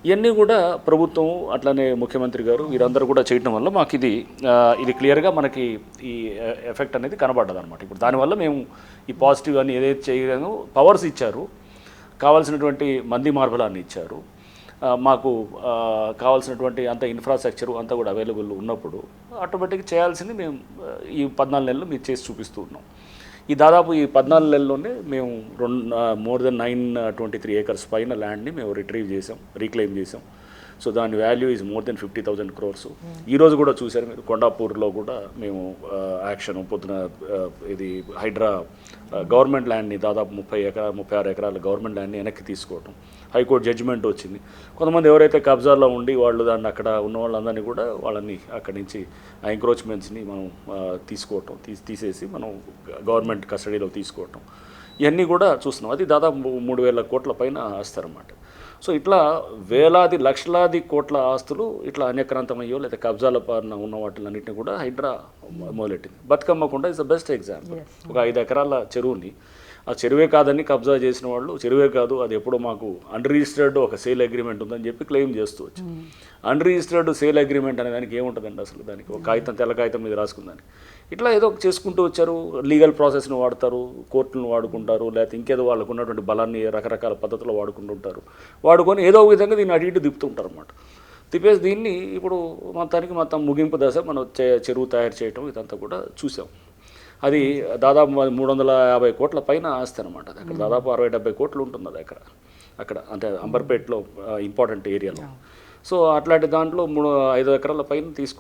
ఇవన్నీ కూడా ప్రభుత్వం అట్లానే ముఖ్యమంత్రి గారు వీరందరూ కూడా చేయటం వల్ల మాకు ఇది క్లియర్గా మనకి ఈ ఎఫెక్ట్ అనేది కనబడ్డది అనమాట. ఇప్పుడు దానివల్ల మేము ఈ పాజిటివ్ అని ఏదైతే చేయగానో పవర్స్ ఇచ్చారు, కావాల్సినటువంటి మంది మార్బలాన్ని ఇచ్చారు, మాకు కావాల్సినటువంటి అంత ఇన్ఫ్రాస్ట్రక్చరు అంతా కూడా అవైలబుల్ ఉన్నప్పుడు ఆటోమేటిక్గా చేయాల్సింది మేము ఈ 14 నెలలు మీరు చేసి చూపిస్తూ ఉన్నాం. దాదాపు ఈ 14 నెలల్లోనే మేము మోర్ దెన్ 923 acres పైన ల్యాండ్ని మేము రీక్లెయిమ్ చేసాం. సో దాని value is more than 50,000 crores. ఈరోజు కూడా చూశారు మీరు, కొండాపూర్లో కూడా మేము యాక్షన్ పొద్దున ఇది హైడ్రా గవర్నమెంట్ ల్యాండ్ని దాదాపు 36 ఎకరాల గవర్నమెంట్ ల్యాండ్ని వెనక్కి తీసుకోవటం, హైకోర్టు జడ్జిమెంట్ వచ్చింది. కొంతమంది ఎవరైతే కబ్జాలో ఉండి వాళ్ళు దాన్ని అక్కడ ఉన్న వాళ్ళందరినీ కూడా వాళ్ళని అక్కడి నుంచి ఆ ఎంక్రోచ్మెంట్స్ని మనం తీసేసి మనం గవర్నమెంట్ కస్టడీలో తీసుకోవటం, ఇవన్నీ కూడా చూస్తున్నాం. అది దాదాపు 3,000 కోట్ల పైన ఆస్తారన్నమాట. సో ఇట్లా వేలాది లక్షలాది కోట్ల ఆస్తులు ఇట్లా అన్యక్రాంతమయ్యో లేదా కబ్జాల పాలన ఉన్న వాటిలన్నింటినీ కూడా హైడ్రా మొదలెట్టింది. బతుకమ్మకుండా ఇస్ ద బెస్ట్ ఎగ్జాంపుల్. ఒక 5 ఎకరాల చెరువుని, ఆ చెరువే కాదని కబ్జా చేసిన వాళ్ళు, చెరువే కాదు అది ఎప్పుడో మాకు అన్రిజిస్టర్డ్ ఒక సేల్ అగ్రిమెంట్ ఉందని చెప్పి క్లెయిమ్ చేస్తూ వచ్చి, అన్రిజిస్టర్డ్ సేల్ అగ్రిమెంట్ అనే దానికి ఏముంటుందండి అసలు? దానికి ఒక తెల్ల కాగితం మీద రాసుకుందని ఇట్లా ఏదో చేసుకుంటూ వచ్చారు. లీగల్ ప్రాసెస్ని వాడతారు, కోర్టులను వాడుకుంటారు, లేకపోతే ఇంకేదో వాళ్ళకు ఉన్నటువంటి బలాన్ని రకరకాల పద్ధతుల్లో వాడుకొని ఏదో ఒక విధంగా దీన్ని అటు ఇటు తిప్పుతుంటారు అన్నమాట. తిప్పేసి దీన్ని ఇప్పుడు మొత్తం ముగింపు దశ మనం చెరువు తయారు చేయటం ఇదంతా కూడా చూసాం. అది దాదాపు 350 కోట్ల పైన ఆస్తి అనమాట. అది అక్కడ దాదాపు 60-70 కోట్లు ఉంటుంది అది అక్కడ అంటే అంబర్పేటలో ఇంపార్టెంట్ ఏరియాలో. సో అట్లాంటి దాంట్లో 5 ఎకరాల పైన